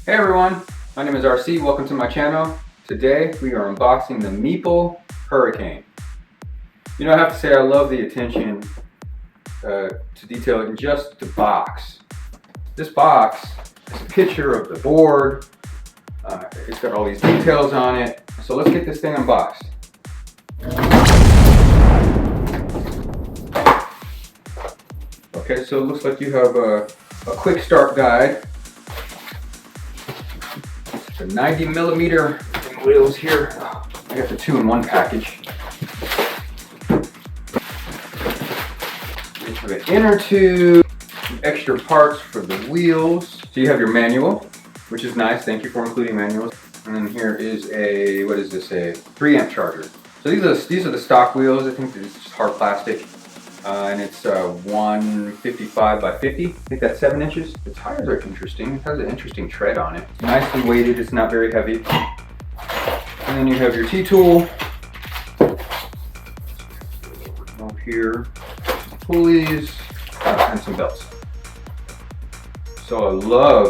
Hey everyone, my name is RC. Welcome to my channel. Today we are unboxing the Meepo Hurricane. You know, I have to say I love the attention to detail in just the box. This box is a picture of the board. It's got all these details on it. So let's get this thing unboxed. Okay, so it looks like you have a quick start guide. The 90mm wheels here. I got the 2-in-1 package. You have an inner tube, some extra parts for the wheels. So you have your manual, which is nice. Thank you for including manuals. And then here is a, what is this? A 3-amp charger. So these are the stock wheels. I think it's just hard plastic. And it's 155 by 50. I think that's 7 inches. The tires are interesting. It has an interesting tread on it. It's nicely weighted. It's not very heavy. And then you have your T-tool. Up here, pulleys, and some belts. So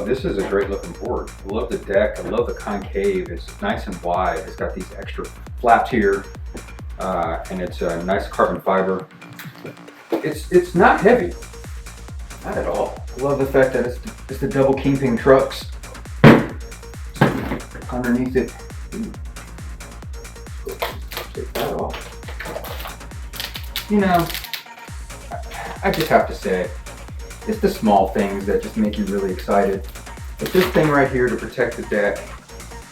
this is a great looking board. I love the deck. I love the concave. It's nice and wide. It's got these extra flaps here. And it's a nice carbon fiber. It's not heavy, not at all. I love the fact that it's the double kingpin trucks underneath it. Take that off. You know, I just have to say, it's the small things that just make you really excited. But this thing right here to protect the deck,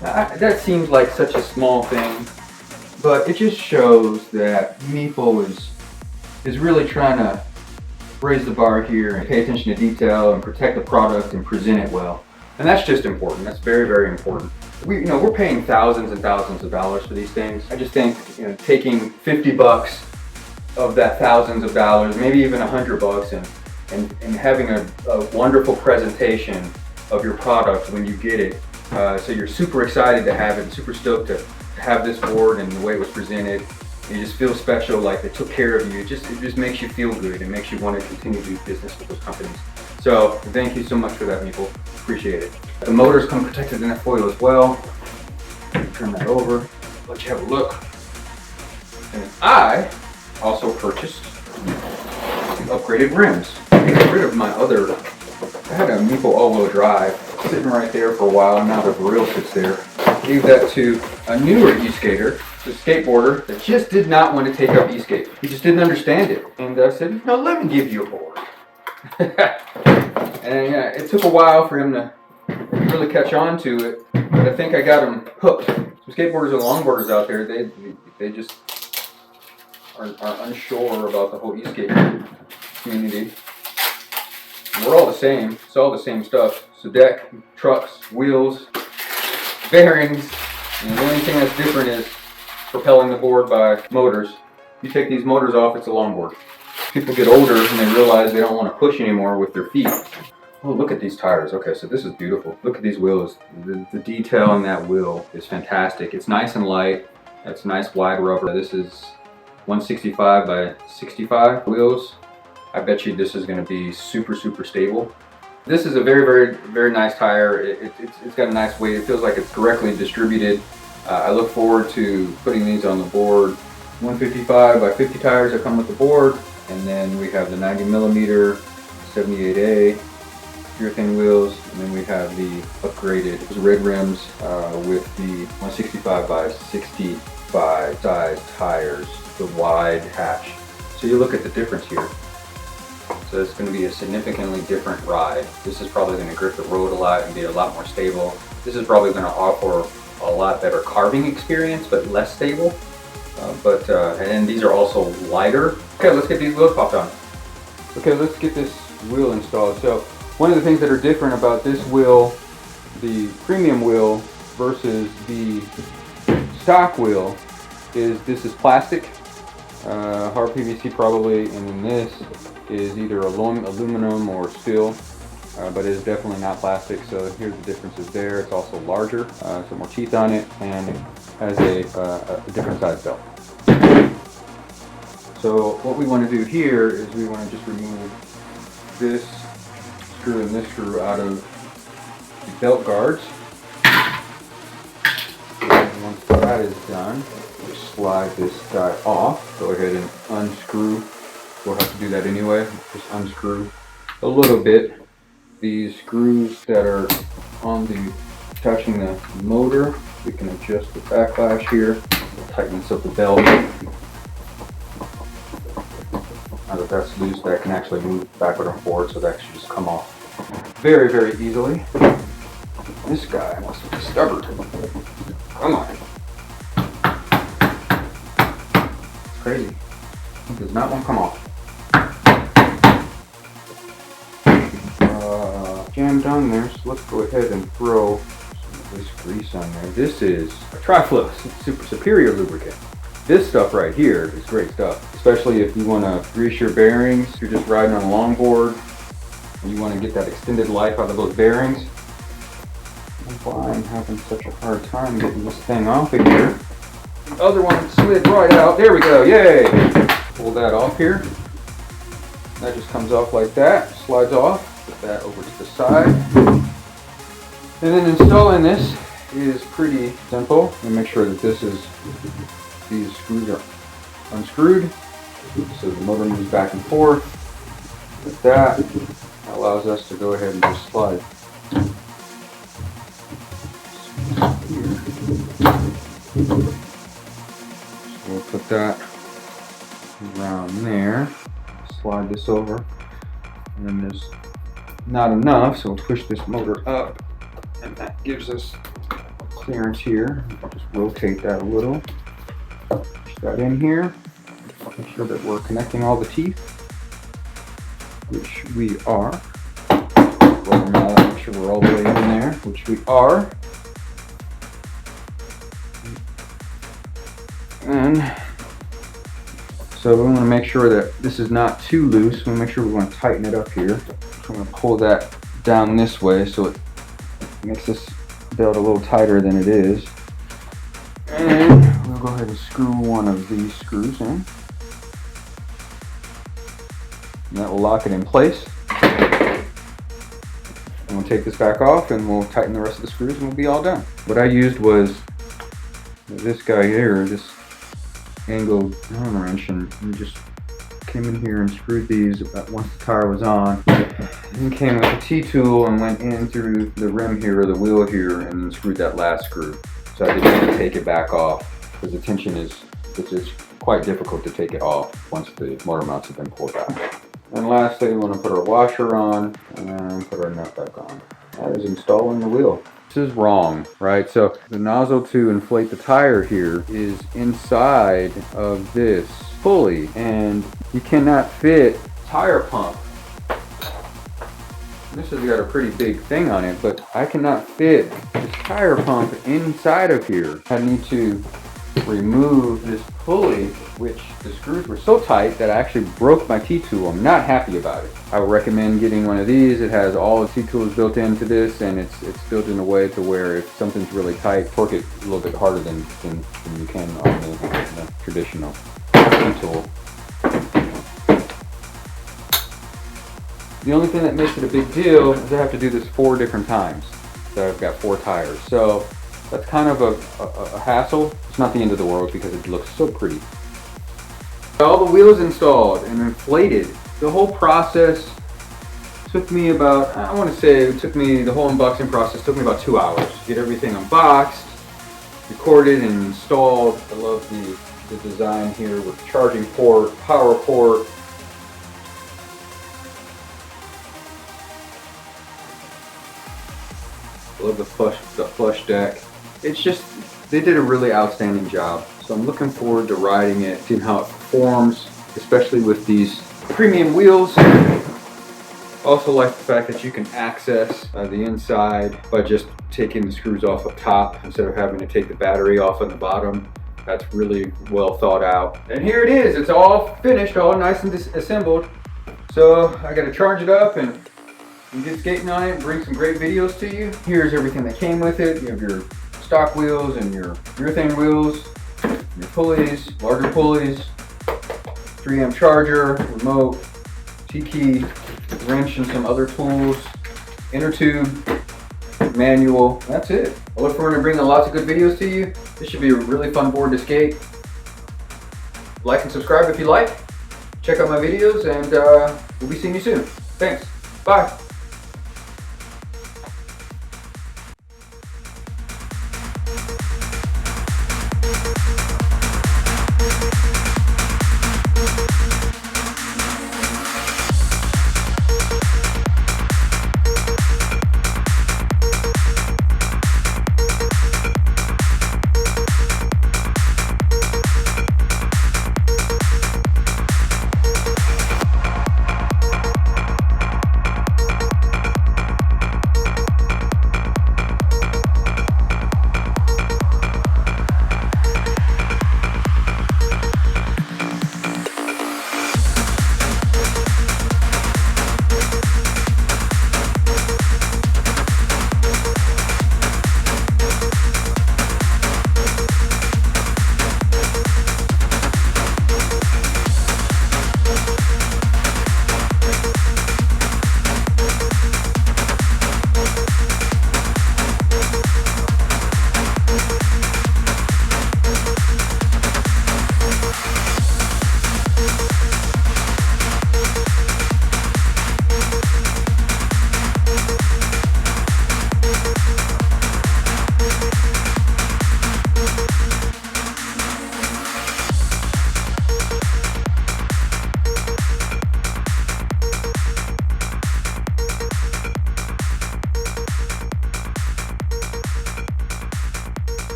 that seems like such a small thing, but it just shows that Meepo is really trying to raise the bar here and pay attention to detail and protect the product and present it well. And that's just important. That's very, very important. We're paying thousands and thousands of dollars for these things. I just think, taking 50 bucks of that thousands of dollars, maybe even $100, and having a wonderful presentation of your product when you get it. So you're super excited to have it and super stoked to have this board and the way it was presented. You just feel special, like they took care of you. It just makes you feel good. It makes you want to continue to do business with those companies. So thank you so much for that, Meepo. Appreciate it. The motors come protected in that foil as well. Turn that over, let you have a look. And I also purchased upgraded rims. I got rid of my other, I had a Meepo all-wheel drive sitting right there for a while, and now the grill sits there. Gave that to a newer e-skater, a skateboarder that just did not want to take up e-skate. He just didn't understand it. And I said, no, let me give you a board. And it took a while for him to really catch on to it, but I think I got him hooked. Some skateboarders and longboarders out there, they just are unsure about the whole e-skate community. We're all the same. It's all the same stuff. So deck, trucks, wheels, bearings, and the only thing that's different is propelling the board by motors. You take these motors off, it's a longboard. People get older and they realize they don't want to push anymore with their feet. Oh, look at these tires. Okay, so this is beautiful. Look at these wheels. The detail on that wheel is fantastic. It's nice and light. It's nice wide rubber. This is 165 by 65 wheels. I bet you this is going to be super, super stable. This is a very, very, very nice tire. It's got a nice weight. It feels like it's correctly distributed. I look forward to putting these on the board. 155 by 50 tires that come with the board. And then we have the 90mm 78A pure thin wheels. And then we have the upgraded red rims with the 165 by 65 size tires, the wide hatch. So you look at the difference here. So it's going to be a significantly different ride. This is probably going to grip the road a lot and be a lot more stable. This is probably going to offer a lot better carving experience, but less stable. And these are also lighter. Okay, let's get these wheels popped on. Okay, let's get this wheel installed. So one of the things that are different about this wheel, the premium wheel versus the stock wheel, is this is plastic, hard PVC probably, and then this is either aluminum or steel, but it is definitely not plastic. So here's the differences there. It's also larger, some more teeth on it, and it has a different size belt. So what we want to do here is we want to just remove this screw and this screw out of belt guards. And once that is done, we slide this guy off. Go ahead and unscrew. We'll have to do that anyway. Just unscrew a little bit these screws that are on the touching the motor. We can adjust the backlash here. Tightness of the belt. Now that that's loose, that can actually move backward and forward, so that should just come off very, very easily. This guy must be stubborn. Come on. It's crazy. It does not want to come off. Jammed on there, so let's go ahead and throw some of this grease on there. This is a Triflow Super Superior lubricant. This stuff right here is great stuff, especially if you want to grease your bearings. If you're just riding on a longboard and you want to get that extended life out of those bearings. Why I'm having such a hard time getting this thing off of here. The other one slid right out. There we go, yay! Pull that off here. That just comes off like that, slides off. Put that over to the side. And then installing this is pretty simple. And make sure that these screws are unscrewed, so the motor moves back and forth. With that, allows us to go ahead and just slide. So we'll put that around there. Slide this over, and then there's not enough, so we'll push this motor up, and that gives us clearance here. I'll just rotate that a little. Push that in here. Make sure that we're connecting all the teeth, which we are. Make sure we're all the way in there, which we are. And so we want to make sure that this is not too loose. We want to make sure we want to tighten it up here. So I'm going to pull that down this way so it makes this belt a little tighter than it is. And we'll go ahead and screw one of these screws in. And that will lock it in place. And we'll take this back off and we'll tighten the rest of the screws and we'll be all done. What I used was this guy here, this angled Allen wrench, and just came in here and screwed these once the tire was on. Then came with a T-tool and went in through the rim here, or the wheel here, and then screwed that last screw. So I didn't have to take it back off, because the tension it's quite difficult to take it off once the motor mounts have been pulled out. And lastly, we want to put our washer on and put our nut back on. That is installing the wheel. This is wrong, right? So the nozzle to inflate the tire here is inside of this pulley, and you cannot fit tire pump. This has got a pretty big thing on it, but I cannot fit this tire pump inside of here. I need to remove this pulley, which the screws were so tight that I actually broke my T-tool. I'm not happy about it. I would recommend getting one of these. It has all the T-tools built into this, and it's built in a way to where if something's really tight, torque it a little bit harder than you can on the traditional T-tool. The only thing that makes it a big deal is I have to do this 4 different times. So I've got 4 tires. So that's kind of a hassle. It's not the end of the world because it looks so pretty. All the wheels installed and inflated. The whole process took me about, I want to say the whole unboxing process took me about 2 hours. Get everything unboxed, recorded, and installed. I love the design here with charging port, power port. I love the flush deck. It's just, they did a really outstanding job. So I'm looking forward to riding it, seeing how it performs, especially with these premium wheels. Also like the fact that you can access the inside by just taking the screws off up top instead of having to take the battery off on the bottom. That's really well thought out. And here it is, it's all finished, all nice and assembled. So I gotta charge it up and get skating on it and bring some great videos to you. Here's everything that came with it. You have your stock wheels and your urethane wheels, your pulleys, larger pulleys, 3-amp charger, remote, T-key, wrench, and some other tools, inner tube, and manual. That's it. I look forward to bringing lots of good videos to you. This should be a really fun board to skate. Like and subscribe if you like. Check out my videos, and we'll be seeing you soon. Thanks. Bye.